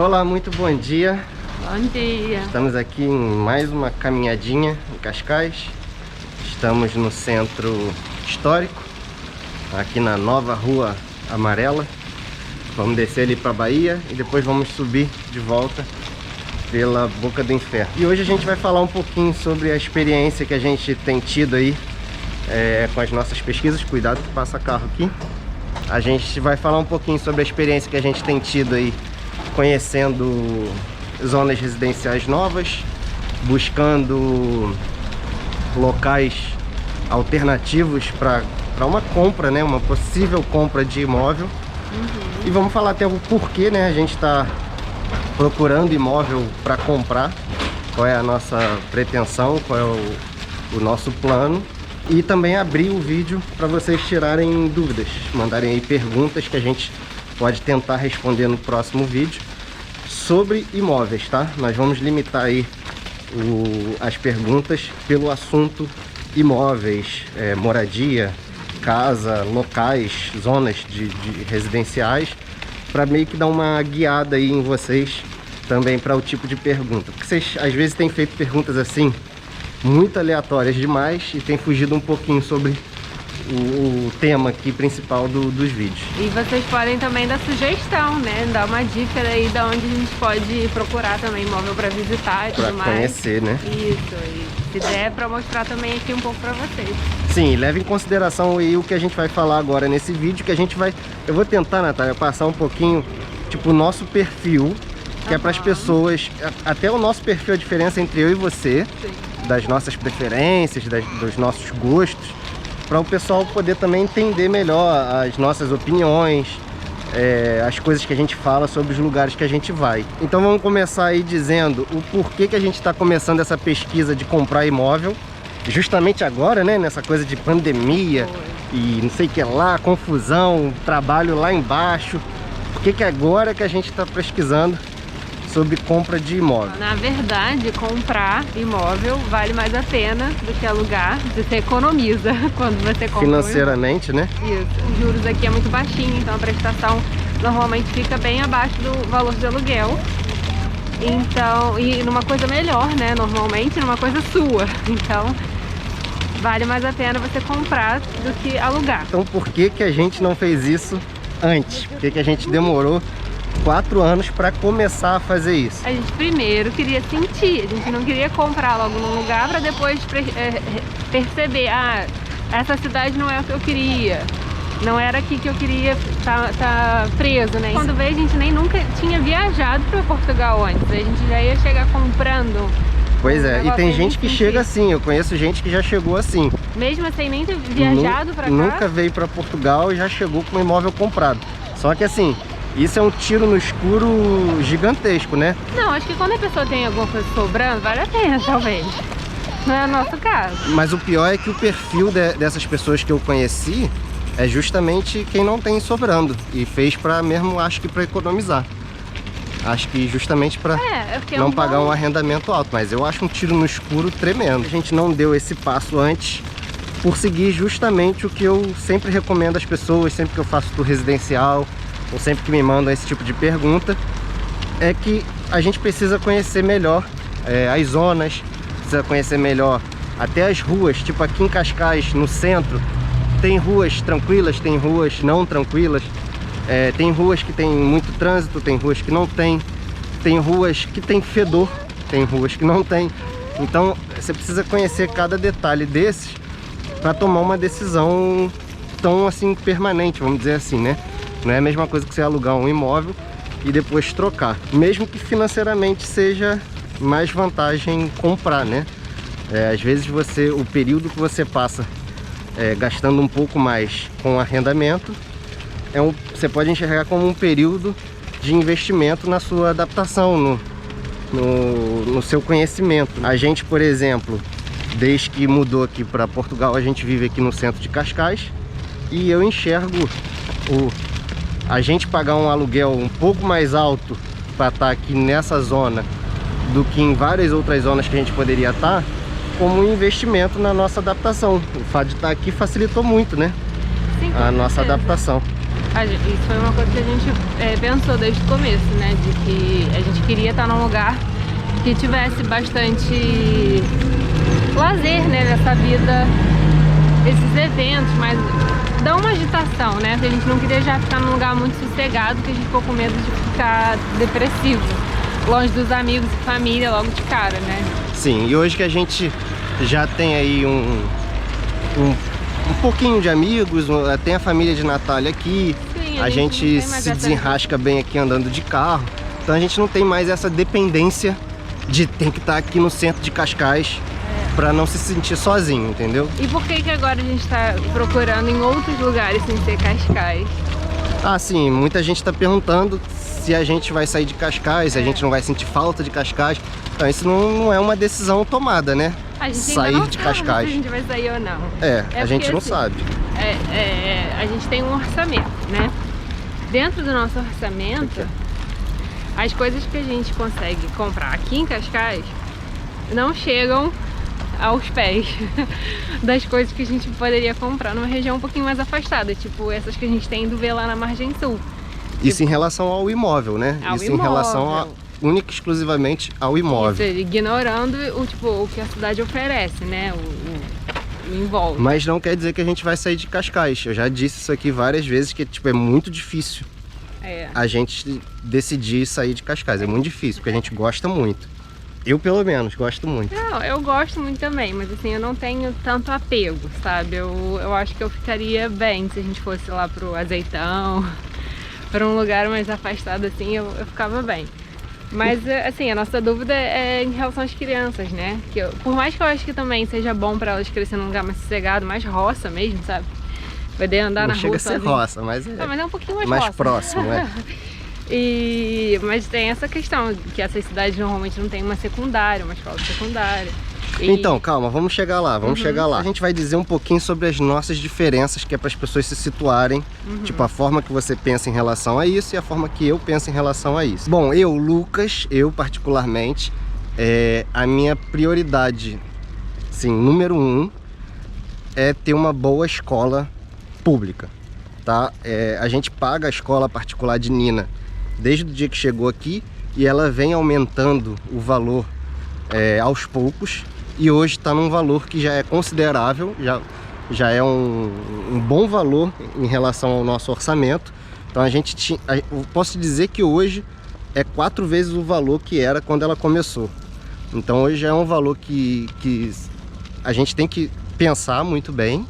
Olá, muito bom dia. Bom dia. Estamos aqui em mais uma caminhadinha em Cascais. Estamos no centro histórico, aqui na nova Rua Amarela. Vamos descer ali para a Bahia e depois vamos subir de volta pela Boca do Inferno. E hoje a gente vai falar um pouquinho sobre a experiência que a gente tem tido aí com as nossas pesquisas. Cuidado que passa carro aqui. A gente vai falar um pouquinho sobre a experiência que a gente tem tido aí conhecendo zonas residenciais novas, buscando locais alternativos para uma compra, né? Uma possível compra de imóvel. E vamos falar até o porquê, né? A gente está procurando imóvel para comprar, qual é a nossa pretensão, qual é o nosso plano. E também abrir o vídeo para vocês tirarem dúvidas, mandarem aí perguntas que a gente pode tentar responder no próximo vídeo sobre imóveis, tá? Nós vamos limitar aí as perguntas pelo assunto imóveis, moradia, casa, locais, zonas de residenciais, para meio que dar uma guiada aí em vocês também para o tipo de pergunta. Porque vocês às vezes têm feito perguntas assim muito aleatórias demais e tem fugido um pouquinho sobre o tema aqui principal dos vídeos. E vocês podem também dar sugestão, né? Dar uma dica aí de onde a gente pode procurar também imóvel para visitar e tudo mais. Para conhecer, né? Isso, e se der para mostrar também aqui um pouco para vocês. Sim, leve em consideração aí o que a gente vai falar agora nesse vídeo, que a gente vai... Eu vou tentar, Natália, passar um pouquinho, tipo, o nosso perfil, que é para as pessoas... Até o nosso perfil, a diferença entre eu e você, das nossas preferências, dos nossos gostos, para o pessoal poder também entender melhor as nossas opiniões, as coisas que a gente fala sobre os lugares que a gente vai. Então vamos começar aí dizendo o porquê que a gente está começando essa pesquisa de comprar imóvel, justamente agora, né, nessa coisa de pandemia e não sei o que lá, confusão, trabalho lá embaixo. Por que agora que a gente está pesquisando sobre compra de imóvel? Na verdade, comprar imóvel vale mais a pena do que alugar. Você economiza quando você compra financeiramente, né? Isso. Os juros aqui é muito baixinho, então a prestação normalmente fica bem abaixo do valor de aluguel. Então, e numa coisa melhor, né? Normalmente numa coisa sua. Então, vale mais a pena você comprar do que alugar. Então, por que a gente não fez isso antes? Por que a gente demorou 4 anos para começar a fazer isso? A gente primeiro queria sentir, a gente não queria comprar logo num lugar para depois perceber, essa cidade não é o que eu queria, não era aqui que eu queria tá preso, né? Quando veio, a gente nem nunca tinha viajado para Portugal antes, a gente já ia chegar comprando. Pois é, e tem gente que chega assim, eu conheço gente que já chegou assim. Mesmo sem nem ter viajado para cá? Nunca veio para Portugal e já chegou com um imóvel comprado. Só que assim, isso é um tiro no escuro gigantesco, né? Não, acho que quando a pessoa tem alguma coisa sobrando, vale a pena, talvez. Não é o nosso caso. Mas o pior é que o perfil dessas pessoas que eu conheci é justamente quem não tem sobrando. E fez para mesmo, acho que para economizar. Acho que justamente para não pagar um arrendamento alto. Mas eu acho um tiro no escuro tremendo. A gente não deu esse passo antes por seguir justamente o que eu sempre recomendo às pessoas, sempre que eu faço tour residencial, ou sempre que me mandam esse tipo de pergunta, é que a gente precisa conhecer melhor as zonas, precisa conhecer melhor até as ruas. Tipo aqui em Cascais, no centro, tem ruas tranquilas, tem ruas não tranquilas, tem ruas que tem muito trânsito, tem ruas que não tem ruas que tem fedor, tem ruas que não tem. Então você precisa conhecer cada detalhe desses para tomar uma decisão tão assim permanente, vamos dizer assim, né? Não é a mesma coisa que você alugar um imóvel e depois trocar. Mesmo que financeiramente seja mais vantagem comprar, né? Às vezes o período que você passa gastando um pouco mais com arrendamento, você pode enxergar como um período de investimento na sua adaptação, no seu conhecimento. A gente, por exemplo, desde que mudou aqui para Portugal, a gente vive aqui no centro de Cascais e eu enxergo a gente pagar um aluguel um pouco mais alto para estar aqui nessa zona do que em várias outras zonas que a gente poderia estar, como um investimento na nossa adaptação. O fato de estar aqui facilitou muito, né? Sim, a nossa adaptação. Isso foi uma coisa que a gente pensou desde o começo, né? De que a gente queria estar num lugar que tivesse bastante lazer, né? Nessa vida, esses eventos, mas dá uma agitação, né? Que a gente não queria já ficar num lugar muito sossegado, que a gente ficou com medo de ficar depressivo, longe dos amigos e família logo de cara, né? Sim, e hoje que a gente já tem aí um pouquinho de amigos, tem a família de Natália aqui, sim, a gente se desenrasca bem aqui andando de carro, então a gente não tem mais essa dependência de ter que estar aqui no centro de Cascais para não se sentir sozinho, entendeu? E por que agora a gente está procurando em outros lugares sem ser Cascais? Ah, sim, muita gente está perguntando se a gente vai sair de Cascais, se a gente não vai sentir falta de Cascais. Então isso não é uma decisão tomada, né? A gente sair não de sabe Cascais. se a gente vai sair ou não. A gente não assim, sabe. A gente tem um orçamento, né? Dentro do nosso orçamento, as coisas que a gente consegue comprar aqui em Cascais não chegam aos pés das coisas que a gente poderia comprar numa região um pouquinho mais afastada, tipo essas que a gente tem indo ver lá na Margem Sul. Isso em relação ao imóvel, né? Isso em relação única e exclusivamente ao imóvel. Isso, ignorando o que a cidade oferece, né? O envolve. Mas não quer dizer que a gente vai sair de Cascais. Eu já disse isso aqui várias vezes, que é muito difícil a gente decidir sair de Cascais. É muito difícil, porque a gente gosta muito. Eu, pelo menos, gosto muito. Não, eu gosto muito também, mas assim, eu não tenho tanto apego, sabe? Eu acho que eu ficaria bem se a gente fosse lá pro Azeitão, para um lugar mais afastado assim, eu ficava bem. Mas assim, a nossa dúvida é em relação às crianças, né? Por mais que eu acho que também seja bom para elas crescerem num lugar mais sossegado, mais roça mesmo, sabe? Poder andar na rua chega a ser roça, mas mas é um pouquinho mais mais roça. próximo, né? Mas tem essa questão que essas cidades normalmente não tem uma secundária, uma escola secundária. Então, calma, vamos chegar lá, chegar lá. A gente vai dizer um pouquinho sobre as nossas diferenças, que é para as pessoas se situarem, tipo a forma que você pensa em relação a isso e a forma que eu penso em relação a isso. Bom, Lucas, particularmente, a minha prioridade, sim, número 1, é ter uma boa escola pública, tá? A gente paga a escola particular de Nina desde o dia que chegou aqui e ela vem aumentando o valor aos poucos. E hoje está num valor que já é considerável, já é um bom valor em relação ao nosso orçamento. Então eu posso dizer que hoje é 4 vezes o valor que era quando ela começou. Então hoje é um valor que a gente tem que pensar muito bem.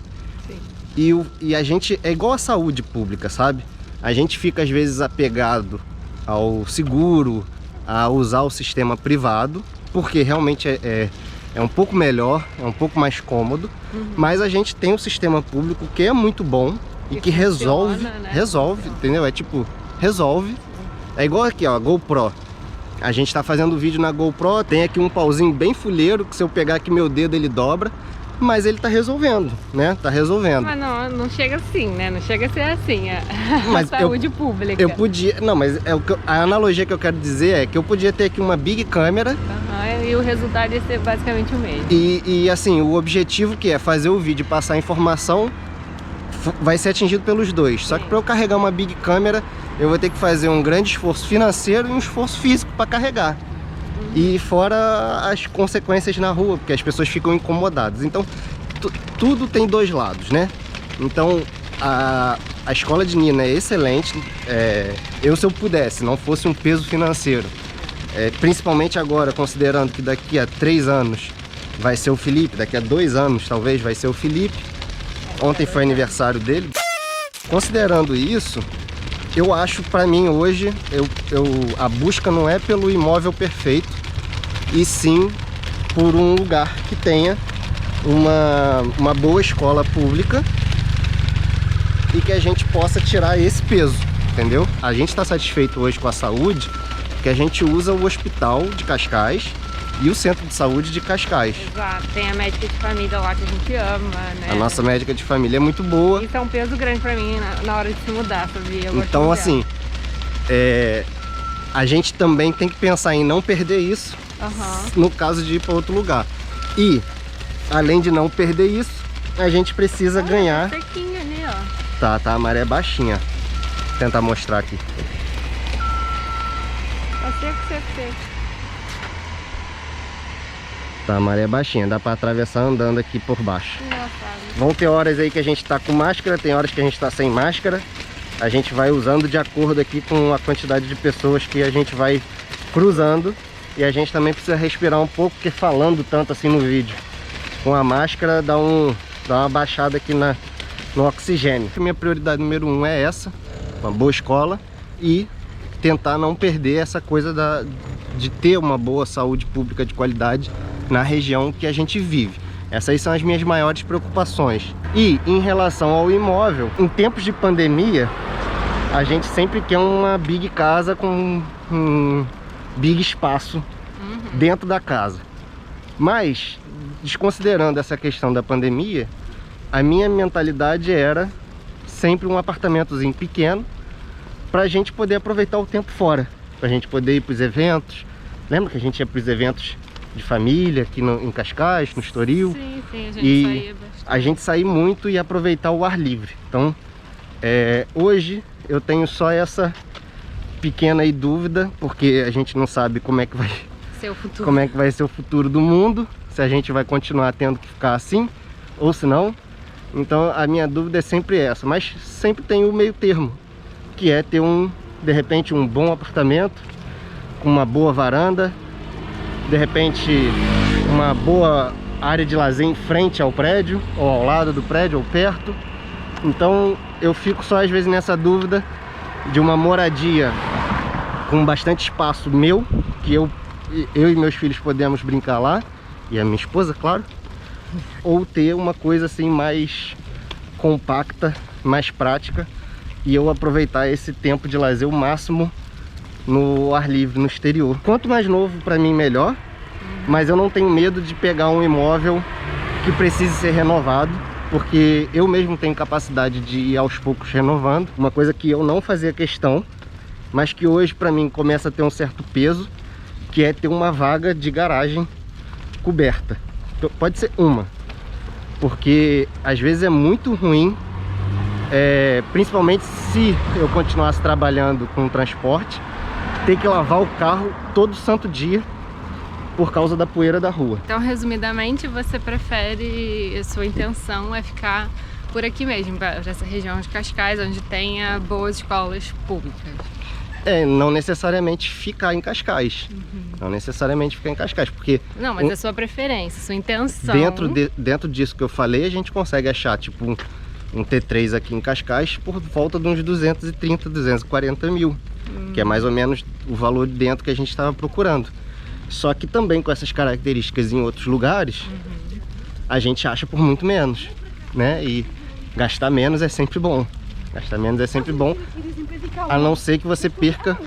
E a gente é igual a saúde pública, sabe? A gente fica às vezes apegado ao seguro, a usar o sistema privado, porque realmente é um pouco melhor, é um pouco mais cômodo, mas a gente tem um sistema público que é muito bom e que resolve, né? Resolve, entendeu? Resolve. É igual aqui, ó, a GoPro. A gente tá fazendo vídeo na GoPro, tem aqui um pauzinho bem fuleiro, que se eu pegar aqui meu dedo ele dobra, mas ele tá resolvendo, né? Tá resolvendo. Mas não chega assim, né? Não chega a ser assim, a saúde pública. Eu podia... Não, mas a analogia que eu quero dizer é que eu podia ter aqui uma big câmera. E o resultado ia ser basicamente o mesmo. E assim, o objetivo que é fazer o vídeo e passar a informação vai ser atingido pelos dois. Só que para eu carregar uma big câmera, eu vou ter que fazer um grande esforço financeiro e um esforço físico para carregar. E fora as consequências na rua, porque as pessoas ficam incomodadas. Então, tudo tem dois lados, né? Então, a escola de Nina é excelente. Se eu pudesse, não fosse um peso financeiro, principalmente agora, considerando que daqui a 3 anos vai ser o Felipe, daqui a 2 anos talvez vai ser o Felipe. Ontem foi aniversário dele. Considerando isso, eu acho, para mim hoje, a busca não é pelo imóvel perfeito, e sim por um lugar que tenha uma boa escola pública e que a gente possa tirar esse peso, entendeu? A gente está satisfeito hoje com a saúde, porque a gente usa o hospital de Cascais e o centro de saúde de Cascais. Exato, tem a médica de família lá que a gente ama, né? A nossa médica de família é muito boa. Isso é um peso grande pra mim na hora de se mudar, sabia? Então assim, a gente também tem que pensar em não perder isso, no caso de ir para outro lugar. E, além de não perder isso, a gente precisa ganhar... Sequinho ali, ó. Tá, a maré baixinha. tentar mostrar aqui. Tá seco, seco, seco. Tá, a maré baixinha, dá pra atravessar andando aqui por baixo. Engraçado. Vão ter horas aí que a gente tá com máscara, tem horas que a gente tá sem máscara. A gente vai usando de acordo aqui com a quantidade de pessoas que a gente vai cruzando. E a gente também precisa respirar um pouco, porque falando tanto assim no vídeo, com a máscara dá uma baixada aqui no oxigênio. A minha prioridade número 1 é essa, uma boa escola e tentar não perder essa coisa de ter uma boa saúde pública de qualidade na região que a gente vive. Essas aí são as minhas maiores preocupações. E em relação ao imóvel, em tempos de pandemia, a gente sempre quer uma big casa com um big espaço dentro da casa. Mas, desconsiderando essa questão da pandemia, a minha mentalidade era sempre um apartamentozinho pequeno pra gente poder aproveitar o tempo fora, pra gente poder ir pros eventos. Lembra que a gente ia pros eventos de família aqui em Cascais, no Estoril? Sim, sim, a gente saía bastante. A gente sair muito e aproveitar o ar livre. Então, hoje eu tenho só essa pequena aí dúvida, porque a gente não sabe como é que vai ser o futuro. Como é que vai ser o futuro do mundo, se a gente vai continuar tendo que ficar assim ou se não. Então a minha dúvida é sempre essa, mas sempre tem o meio termo, que é ter de repente um bom apartamento com uma boa varanda, de repente uma boa área de lazer em frente ao prédio, ou ao lado do prédio, ou perto. Então eu fico só às vezes nessa dúvida de uma moradia com bastante espaço meu, que eu e meus filhos podemos brincar lá, e a minha esposa, claro, ou ter uma coisa assim mais compacta, mais prática, e eu aproveitar esse tempo de lazer o máximo no ar livre, no exterior. Quanto mais novo para mim melhor, mas eu não tenho medo de pegar um imóvel que precise ser renovado, porque eu mesmo tenho capacidade de ir aos poucos renovando. Uma coisa que eu não fazia questão, mas que hoje para mim começa a ter um certo peso, que é ter uma vaga de garagem coberta. Pode ser uma, porque às vezes é muito ruim, principalmente se eu continuasse trabalhando com transporte, ter que lavar o carro todo santo dia por causa da poeira da rua. Então, resumidamente, você prefere, a sua intenção é ficar por aqui mesmo, para essa região de Cascais, onde tenha boas escolas públicas. Não necessariamente ficar em Cascais. Não necessariamente ficar em Cascais, porque... Não, mas a sua preferência, a sua intenção... Dentro disso que eu falei, a gente consegue achar, tipo, um T3 aqui em Cascais por volta de uns 230, 240 mil. Que é mais ou menos o valor dentro que a gente estava procurando. Só que também com essas características em outros lugares, a gente acha por muito menos, né? E gastar menos é sempre bom. Gastar menos é sempre bom, a não ser que você perca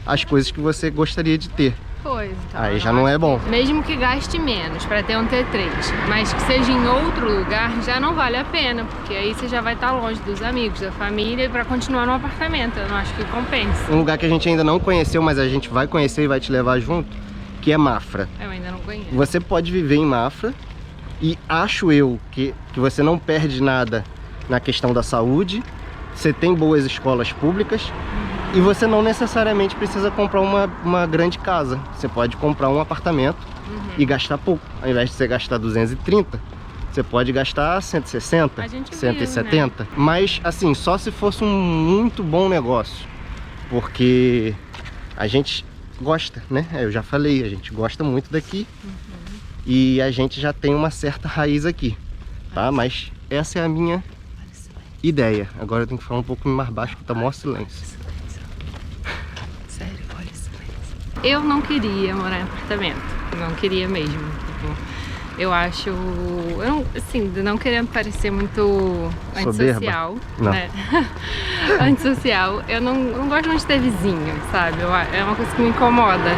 as coisas que você gostaria de ter. Pois, então, aí já não é bom. Mesmo que gaste menos para ter um T3, mas que seja em outro lugar, já não vale a pena, porque aí você já vai estar longe dos amigos, da família, para continuar no apartamento. Eu não acho que compensa. Um lugar que a gente ainda não conheceu, mas a gente vai conhecer e vai te levar junto, que é Mafra. Eu ainda não conheço. Você pode viver em Mafra e acho eu que você não perde nada na questão da saúde. Você tem boas escolas públicas e você não necessariamente precisa comprar uma grande casa. Você pode comprar um apartamento e gastar pouco. Ao invés de você gastar 230, você pode gastar 160, 170. Né? Mas assim, só se fosse um muito bom negócio. Porque a gente gosta, né? Eu já falei, a gente gosta muito daqui. E a gente já tem uma certa raiz aqui, tá? Mas essa é a minha ideia. Agora eu tenho que falar um pouco mais baixo, porque tá maior silêncio. Sério, olha o silêncio. Eu não queria morar em apartamento. Não queria mesmo. Tipo, eu acho... não querendo parecer muito antissocial, né? Antissocial. Eu não gosto muito de ter vizinho, sabe? É uma coisa que me incomoda.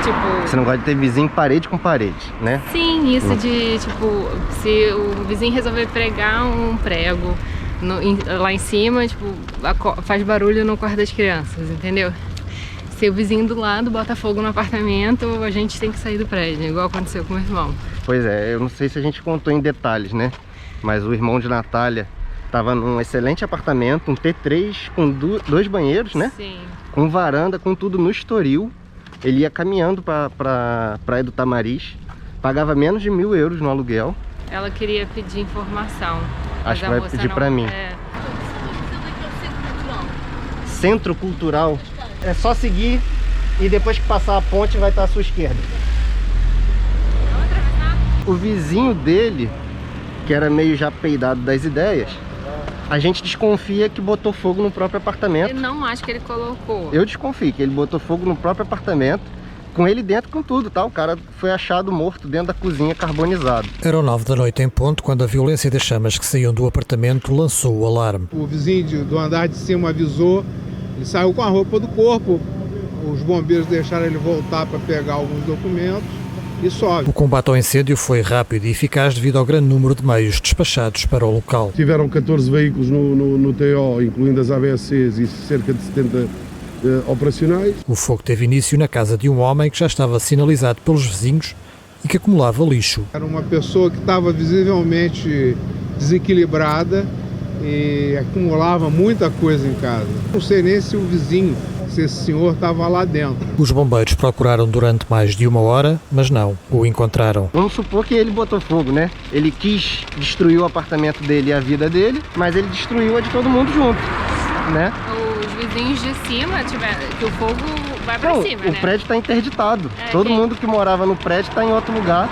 Tipo... Você não gosta de ter vizinho parede com parede, né? Sim, isso de, tipo, se o vizinho resolver pregar um prego lá em cima, tipo, faz barulho no quarto das crianças, entendeu? Se o vizinho do lado bota fogo no apartamento, a gente tem que sair do prédio, igual aconteceu com o meu irmão. Pois é, eu não sei se a gente contou em detalhes, né? Mas o irmão de Natália, Tava num excelente apartamento, um T3 com 2 banheiros, né? Sim. Com varanda, com tudo no Estoril. Ele ia caminhando pra Praia do Tamariz. Pagava menos de 1.000 euros no aluguel. Ela queria pedir informação. Acho que vai pedir pra mim. Centro Cultural. É só seguir e depois que passar a ponte vai estar à sua esquerda. Vamos atravessar? O vizinho dele, que era meio já peidado das ideias, a gente desconfia que botou fogo no próprio apartamento. Eu não acho que ele colocou. Eu desconfio que ele botou fogo no próprio apartamento, com ele dentro com tudo, tá? O cara foi achado morto dentro da cozinha, carbonizado. Eram 9 da noite em ponto, quando a violência das chamas que saíam do apartamento lançou o alarme. O vizinho do andar de cima avisou, ele saiu com a roupa do corpo, os bombeiros deixaram ele voltar para pegar alguns documentos e sobe. O combate ao incêndio foi rápido e eficaz devido ao grande número de meios despachados para o local. Tiveram 14 veículos no TO, incluindo as ABSCs e cerca de 70 operacionais. O fogo teve início na casa de um homem que já estava sinalizado pelos vizinhos e que acumulava lixo. Era uma pessoa que estava visivelmente desequilibrada e acumulava muita coisa em casa. Não sei nem se o vizinho, se esse senhor estava lá dentro. Os bombeiros procuraram durante mais de 1 hora, mas não o encontraram. Vamos supor que ele botou fogo, né? Ele quis destruir o apartamento dele e a vida dele, mas ele destruiu a de todo mundo junto, né? Os vizinhos de cima tiveram que o fogo vai pra cima, o né? prédio está interditado. Todo mundo que morava no prédio está em outro lugar.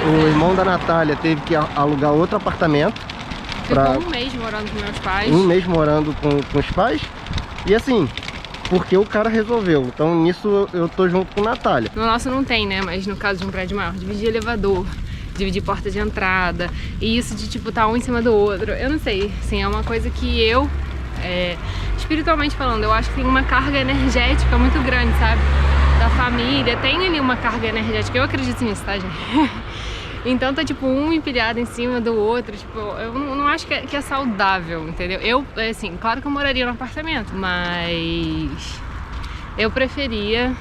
O irmão da Natália teve que alugar outro apartamento. Ficou um mês morando com meus pais. Um mês morando com os pais. E assim, porque o cara resolveu. Então nisso eu tô junto com a Natália. No nosso não tem, né? Mas no caso de um prédio maior, dividir elevador, dividir porta de entrada. E isso de tipo tá um em cima do outro. Eu não sei, assim, é uma coisa que eu... espiritualmente falando, eu acho que tem uma carga energética muito grande, sabe? Da família, tem ali uma carga energética, eu acredito nisso, tá, gente? Então tá tipo um empilhado em cima do outro, tipo, eu não acho que é saudável, entendeu? Eu, assim, claro que eu moraria no apartamento, mas eu preferia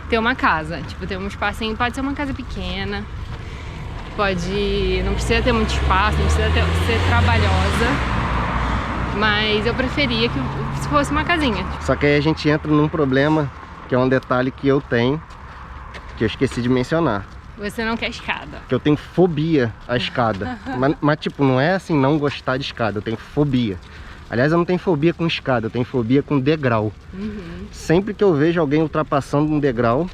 ter uma casa, tipo, ter um espacinho, pode ser uma casa pequena, não precisa ter muito espaço, não precisa ser trabalhosa, mas eu preferia que se fosse uma casinha. Só que aí a gente entra num problema, que é um detalhe que eu tenho, que eu esqueci de mencionar. Você não quer escada. Que eu tenho fobia à escada. mas tipo, não é assim não gostar de escada, eu tenho fobia. Aliás, eu não tenho fobia com escada, eu tenho fobia com degrau. Sempre que eu vejo alguém ultrapassando um degrau,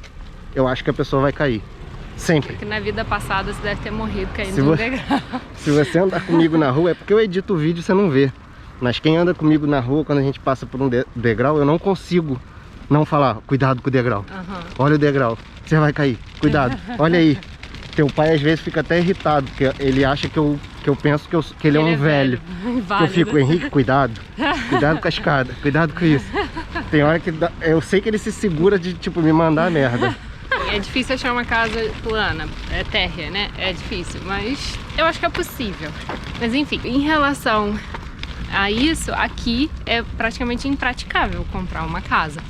eu acho que a pessoa vai cair. Sempre. Porque na vida passada você deve ter morrido caindo no degrau. Se você andar comigo na rua, é porque eu edito o vídeo e você não vê. Mas quem anda comigo na rua, quando a gente passa por um degrau, eu não consigo não falar, cuidado com o degrau. Olha o degrau, você vai cair, cuidado, olha aí. Teu pai às vezes fica até irritado, porque ele acha que eu penso que ele é um velho. Que eu fico, Henrique, cuidado com a escada, cuidado com isso. Tem hora que eu sei que ele se segura de tipo me mandar merda. É difícil achar uma casa plana, térrea, né? É difícil, mas eu acho que é possível. Mas enfim, em relação a isso, aqui é praticamente impraticável comprar uma casa.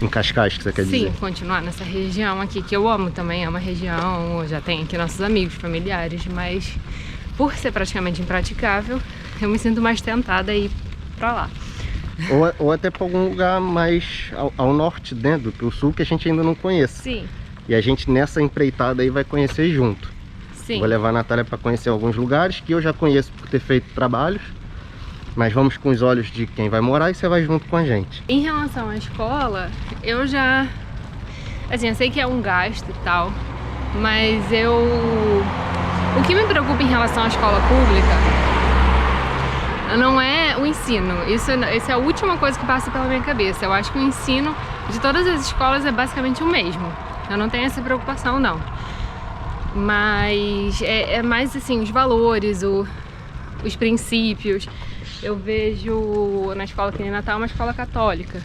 Em Cascais, que você quer dizer? Sim, continuar nessa região aqui, que eu amo também, é uma região, já tem aqui nossos amigos, familiares, mas por ser praticamente impraticável, eu me sinto mais tentada a ir pra lá. Ou até pra algum lugar mais ao norte, dentro do sul, que a gente ainda não conhece. Sim. E a gente nessa empreitada aí vai conhecer junto. Sim. Vou levar a Natália para conhecer alguns lugares que eu já conheço por ter feito trabalhos. Mas vamos com os olhos de quem vai morar e você vai junto com a gente. Em relação à escola, eu já... Assim, eu sei que é um gasto e tal, mas o que me preocupa em relação à escola pública não é o ensino. Isso é a última coisa que passa pela minha cabeça. Eu acho que o ensino de todas as escolas é basicamente o mesmo. Eu não tenho essa preocupação, não. Mas é mais assim, os valores, os princípios. Eu vejo na escola aqui em Natal uma escola católica.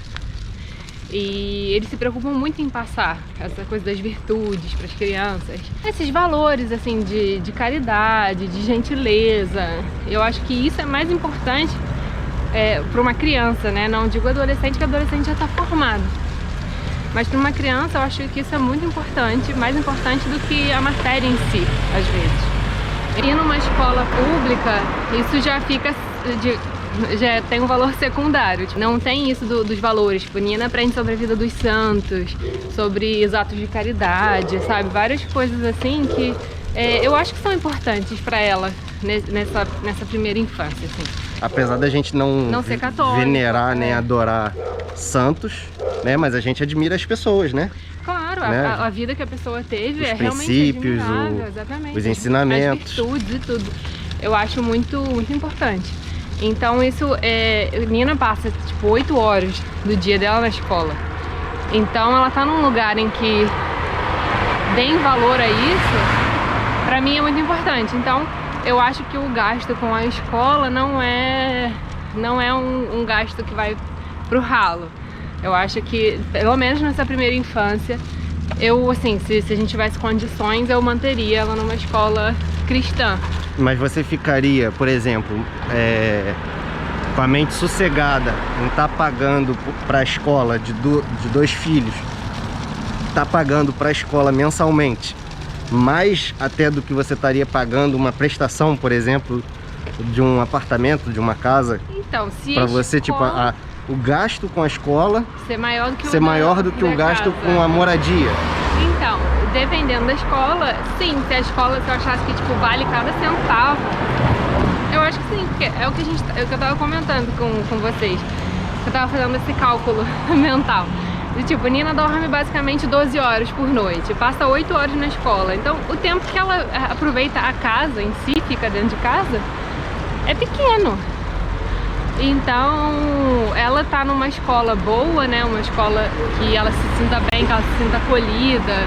E eles se preocupam muito em passar essa coisa das virtudes para as crianças. Esses valores assim de caridade, de gentileza. Eu acho que isso é mais importante para uma criança, né? Não digo adolescente, que adolescente já está formado. Mas para uma criança eu acho que isso é muito importante, mais importante do que a matéria em si, às vezes. E numa escola pública, isso já fica já tem um valor secundário. Não tem isso dos valores. Tipo, Nina aprende sobre a vida dos santos, sobre os atos de caridade, sabe? Várias coisas assim que eu acho que são importantes para ela nessa primeira infância, assim. Apesar da gente não ser católico, venerar nem adorar santos, né? Mas a gente admira as pessoas, né? Claro, né? a vida que a pessoa teve os é realmente princípios, admirável, exatamente. os ensinamentos. As virtudes e tudo. Eu acho muito, muito importante. Então isso, Nina passa tipo 8 horas do dia dela na escola. Então ela tá num lugar em que deem valor a isso, pra mim é muito importante. Então eu acho que o gasto com a escola não é um gasto que vai pro ralo. Eu acho que, pelo menos nessa primeira infância, eu, assim, se a gente tivesse condições, eu manteria ela numa escola cristã. Mas você ficaria, por exemplo, com a mente sossegada em estar pagando para a escola de 2 filhos, tá pagando para a escola mensalmente, mais até do que você estaria pagando uma prestação, por exemplo, de um apartamento, de uma casa? Então, se para você, escola... tipo, o gasto com a escola ser maior do que o gasto casa. com a moradia. Então, dependendo da escola, sim, se a escola, se eu achasse que tipo, vale cada centavo, eu acho que sim, porque é o que eu tava comentando com vocês. Eu tava fazendo esse cálculo mental. E, tipo, Nina dorme basicamente 12 horas por noite, passa 8 horas na escola. Então, o tempo que ela aproveita a casa em si, fica dentro de casa, é pequeno. Então, ela tá numa escola boa, né? Uma escola que ela se sinta bem, que ela se sinta acolhida,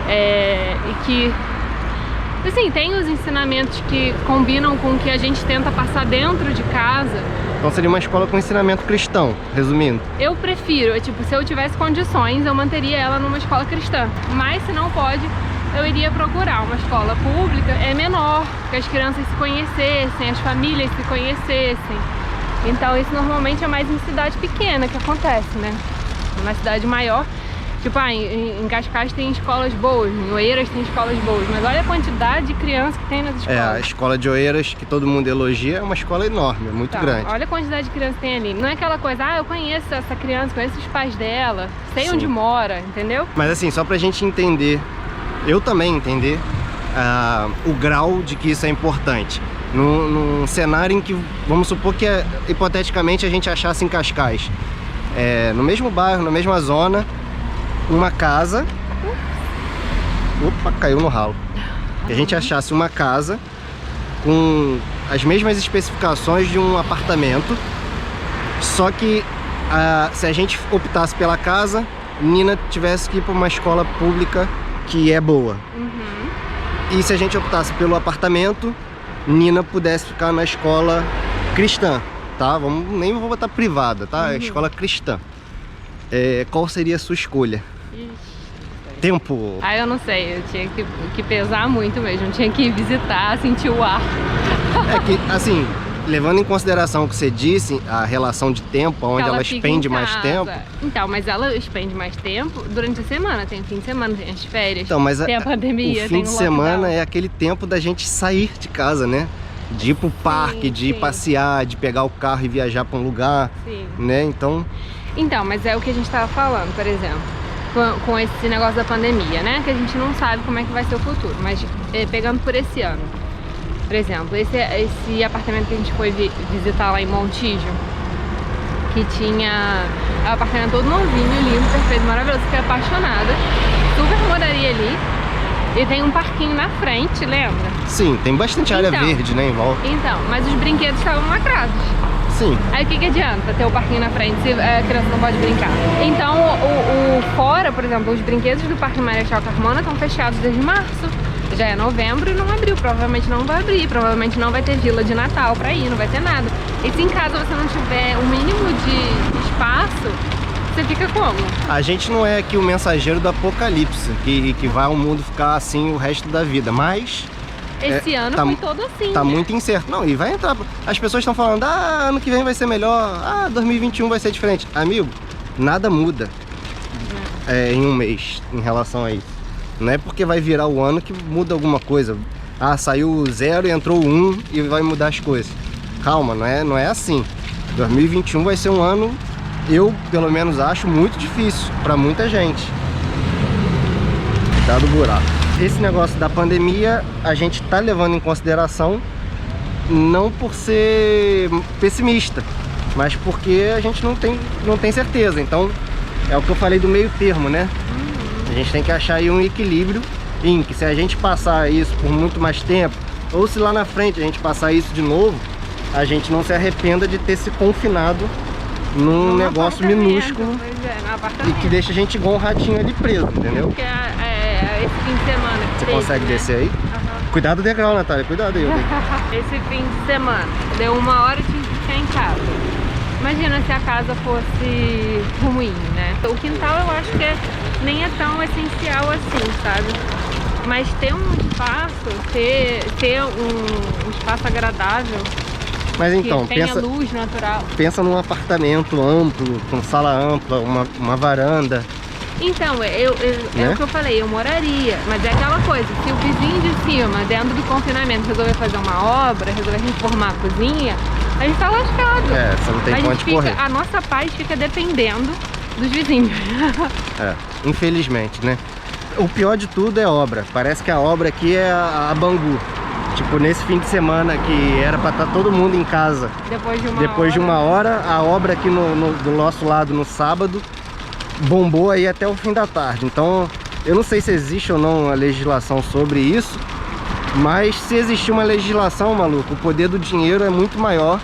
e que, assim, tem os ensinamentos que combinam com o que a gente tenta passar dentro de casa. Então seria uma escola com ensinamento cristão, resumindo. Eu prefiro, tipo, se eu tivesse condições, eu manteria ela numa escola cristã. Mas se não pode, eu iria procurar uma escola pública, menor, que as crianças se conhecessem, as famílias se conhecessem. Então isso normalmente é mais em cidade pequena que acontece, né? Numa cidade maior, tipo, em Cascais tem escolas boas, em Oeiras tem escolas boas, mas olha a quantidade de crianças que tem nas escolas. A escola de Oeiras, que todo mundo elogia, é uma escola enorme, é muito grande. Olha a quantidade de crianças que tem ali. Não é aquela coisa, eu conheço essa criança, conheço os pais dela, sei onde mora, entendeu? Mas assim, só pra gente entender, eu também entender o grau de que isso é importante. Num cenário em que, vamos supor que hipoteticamente a gente achasse em Cascais, no mesmo bairro, na mesma zona, uma casa, opa, caiu no ralo, que a gente achasse uma casa com as mesmas especificações de um apartamento, só que se a gente optasse pela casa, Nina tivesse que ir para uma escola pública que é boa. E se a gente optasse pelo apartamento, Nina pudesse ficar na escola cristã, tá? Nem vou botar privada, tá? Escola cristã. Qual seria a sua escolha? Tempo? Eu não sei, eu tinha que pesar muito mesmo, tinha que visitar, sentir o ar. Que, assim, levando em consideração o que você disse, a relação de tempo, onde ela expende mais tempo. Então, mas ela expende mais tempo durante a semana, tem fim de semana, tem as férias, então, mas tem a pandemia, o fim de semana é aquele tempo da gente sair de casa, né? De ir pro parque, de ir passear, de pegar o carro e viajar para um lugar, né? Então, mas é o que a gente tava falando, por exemplo, com esse negócio da pandemia, né? Que a gente não sabe como é que vai ser o futuro, mas pegando por esse ano. Por exemplo, esse apartamento que a gente foi visitar lá em Montijo, que tinha um apartamento todo novinho, lindo, perfeito, maravilhoso, fiquei apaixonada, super moraria ali. E tem um parquinho na frente, lembra? Sim, tem bastante área verde, né, em volta. Então, mas os brinquedos estavam lacrados. Sim. Aí o que adianta ter o parquinho na frente se a criança não pode brincar? Então, fora, por exemplo, os brinquedos do Parque Marechal Carmona estão fechados desde março. Já é novembro e não abriu, provavelmente não vai abrir, provavelmente não vai ter vila de Natal pra ir, não vai ter nada. E se em casa você não tiver o mínimo de espaço, você fica como? A gente não é aqui o mensageiro do apocalipse, que vai o mundo ficar assim o resto da vida, mas... Esse ano foi todo assim. Tá muito incerto. Não, e vai entrar. As pessoas estão falando, ano que vem vai ser melhor, 2021 vai ser diferente. Amigo, nada muda em um mês em relação a isso. Não é porque vai virar o ano que muda alguma coisa. Saiu 0 e entrou 1 e vai mudar as coisas. calma, não é assim. 2021 vai ser um ano, eu pelo menos acho, muito difícil para muita gente. Cuidado do buraco. Esse negócio da pandemia a gente tá levando em consideração não por ser pessimista, mas porque a gente não tem certeza. Então é o que eu falei do meio termo, né? A gente tem que achar aí um equilíbrio em que se a gente passar isso por muito mais tempo, ou se lá na frente a gente passar isso de novo, a gente não se arrependa de ter se confinado num negócio minúsculo e que deixa a gente igual um ratinho ali preso, entendeu? Porque esse fim de semana Você consegue descer aí? Cuidado do degrau, Natália, cuidado aí. Esse fim de semana, deu 1 hora e tinha que ficar em casa. Imagina se a casa fosse ruim, né? O quintal eu acho que nem é tão essencial assim, sabe? Mas ter um espaço, ter um espaço agradável, mas então, que tenha luz natural. Pensa num apartamento amplo, com sala ampla, uma varanda. Então, é o que eu falei, eu moraria, mas é aquela coisa, se o vizinho de cima, dentro do confinamento, resolver fazer uma obra, resolver reformar a cozinha, a gente tá lascado. Você não tem pra onde correr. A nossa paz fica dependendo dos vizinhos. Infelizmente, né? O pior de tudo é obra. Parece que a obra aqui é a Bangu. Tipo, nesse fim de semana que era pra estar todo mundo em casa. Depois de uma hora, a obra aqui do nosso lado no sábado bombou aí até o fim da tarde. Então, eu não sei se existe ou não uma legislação sobre isso, mas se existir uma legislação, maluco, o poder do dinheiro é muito maior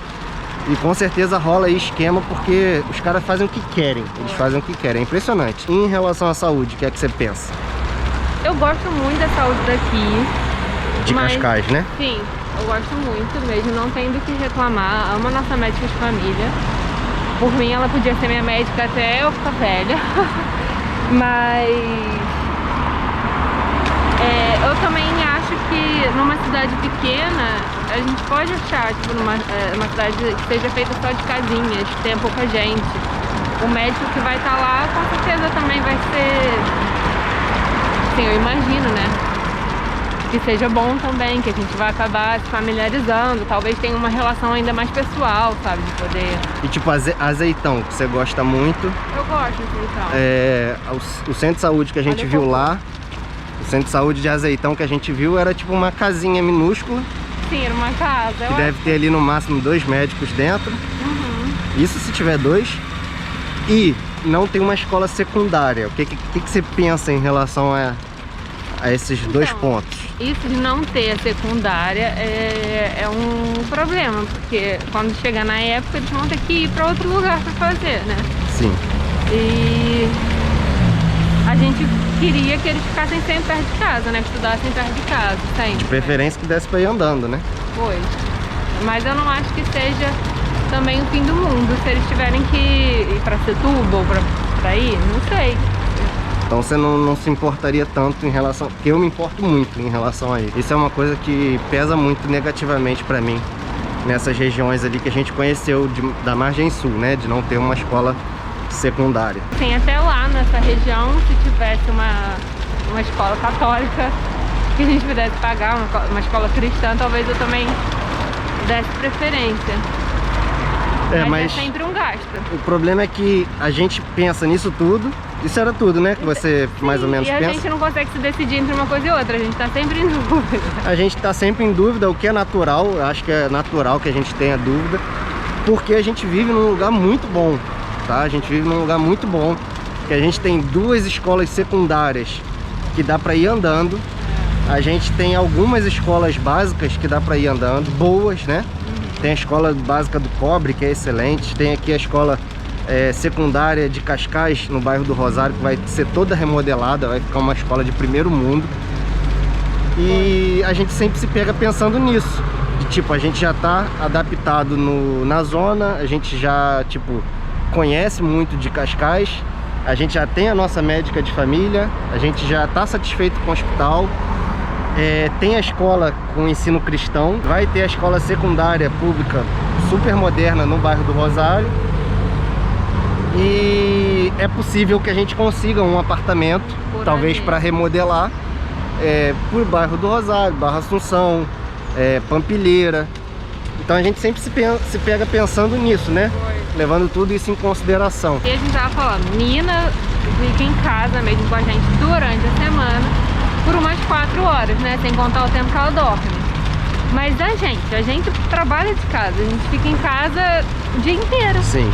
e com certeza rola aí esquema, porque os caras fazem o que querem. Eles fazem o que querem, é impressionante. E em relação à saúde, o que é que você pensa? Eu gosto muito da saúde daqui. De Cascais, né? Sim, eu gosto muito mesmo, não tem do que reclamar. Amo a nossa médica de família. Por mim, ela podia ser minha médica até eu ficar velha. Mas eu também acho que numa cidade pequena a gente pode achar, tipo, uma cidade que seja feita só de casinhas, que tenha pouca gente. O médico que vai estar lá com certeza também vai ser, assim, eu imagino, né? Que seja bom também, que a gente vai acabar se familiarizando, talvez tenha uma relação ainda mais pessoal, sabe, de poder... E tipo, Azeitão, que você gosta muito. Eu gosto de Azeitão. O centro de saúde que a gente viu lá, o centro de saúde de Azeitão que a gente viu era tipo uma casinha minúscula. Sim, era uma casa. Que deve ter ali no máximo 2 médicos dentro. Isso se tiver 2. E não tem uma escola secundária. O que você pensa em relação a esses 2 pontos? Isso de não ter a secundária é um problema, porque quando chegar na época eles vão ter que ir para outro lugar para fazer, né? Sim. E a gente queria que eles ficassem sempre perto de casa, né? Que estudassem perto de casa, sempre. De preferência que desse para ir andando, né? Pois. Mas eu não acho que seja também o fim do mundo se eles tiverem que ir para Setúbal ou para ir, não sei. Então você não se importaria tanto em relação... Porque eu me importo muito em relação a isso. Isso é uma coisa que pesa muito negativamente pra mim nessas regiões ali que a gente conheceu da margem sul, né? De não ter uma escola secundária. Sim, até lá nessa região, se tivesse uma escola católica que a gente pudesse pagar, uma escola cristã, talvez eu também desse preferência. Mas é sempre um gasto. O problema é que a gente pensa nisso tudo. Isso era tudo, né? Que você mais ou menos pensa. E a gente não consegue se decidir entre uma coisa e outra. A gente tá sempre em dúvida. A gente tá sempre em dúvida, o que é natural. Eu acho que é natural que a gente tenha dúvida. Porque a gente vive num lugar muito bom, tá? A gente vive num lugar muito bom. Que a gente tem 2 escolas secundárias que dá pra ir andando. A gente tem algumas escolas básicas que dá pra ir andando, boas, né? Tem a escola básica do Cobre, que é excelente. Tem aqui a escola secundária de Cascais, no bairro do Rosário, que vai ser toda remodelada, vai ficar uma escola de primeiro mundo. E a gente sempre se pega pensando nisso. De, tipo, a gente já tá adaptado na zona, a gente já, tipo, conhece muito de Cascais, a gente já tem a nossa médica de família, a gente já tá satisfeito com o hospital. Tem a escola com ensino cristão, vai ter a escola secundária pública super moderna no bairro do Rosário. E é possível que a gente consiga um apartamento, talvez para remodelar, por bairro do Rosário, Barra Assunção, Pampilheira. Então a gente sempre se pega pensando nisso, né? Levando tudo isso em consideração. E a gente tava falando, Nina fica em casa mesmo com a gente durante a semana por umas 4 horas, né? Sem contar o tempo que ela dorme. Mas a gente trabalha de casa, a gente fica em casa o dia inteiro. Sim.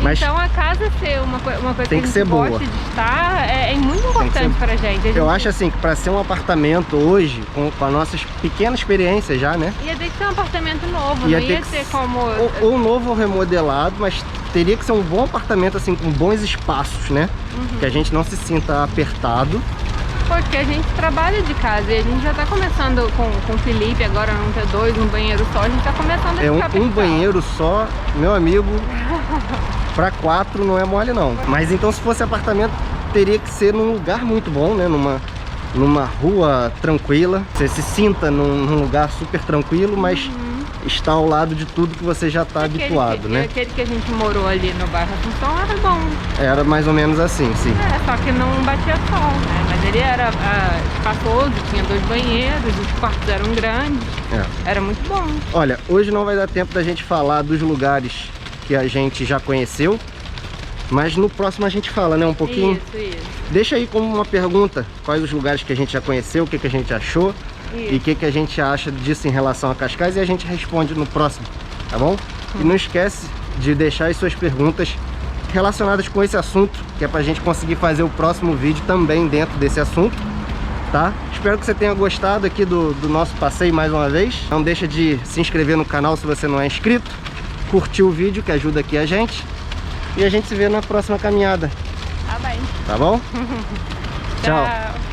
Mas então a casa ser uma coisa tem que a que ser gente boa. gosta de estar é muito importante pra gente. Eu acho assim que para ser um apartamento hoje, com as nossas pequenas experiências já, né? Ia ter que ser um apartamento novo, Ia não ter ia que ser como... Ou novo ou remodelado, mas teria que ser um bom apartamento assim, com bons espaços, né? Que a gente não se sinta apertado. Porque a gente trabalha de casa e a gente já tá começando com o Felipe agora não ter 2, um banheiro só, a gente tá começando a ficar Um apertado. banheiro só, meu amigo, para 4 não é mole não. Mas então se fosse apartamento, teria que ser num lugar muito bom, né? Numa rua tranquila. Você se sinta num lugar super tranquilo, mas está ao lado de tudo que você já está habituado, né? Aquele que a gente morou ali no bairro Assunção era bom. Era mais ou menos assim, sim. Só que não batia sol, né? Mas ele era espaçoso, tinha 2 banheiros, os quartos eram grandes. Era muito bom. Olha, hoje não vai dar tempo da gente falar dos lugares que a gente já conheceu, mas no próximo a gente fala, né, um pouquinho. Isso. Deixa aí como uma pergunta, quais os lugares que a gente já conheceu, o que a gente achou. E o que a gente acha disso em relação a Cascais, e a gente responde no próximo, tá bom? E não esquece de deixar as suas perguntas relacionadas com esse assunto, que é pra gente conseguir fazer o próximo vídeo também dentro desse assunto, tá? Espero que você tenha gostado aqui do nosso passeio mais uma vez. Não deixa de se inscrever no canal se você não é inscrito, curtir o vídeo que ajuda aqui a gente, e a gente se vê na próxima caminhada. Tá bem. Tá bom? Tchau. Tchau.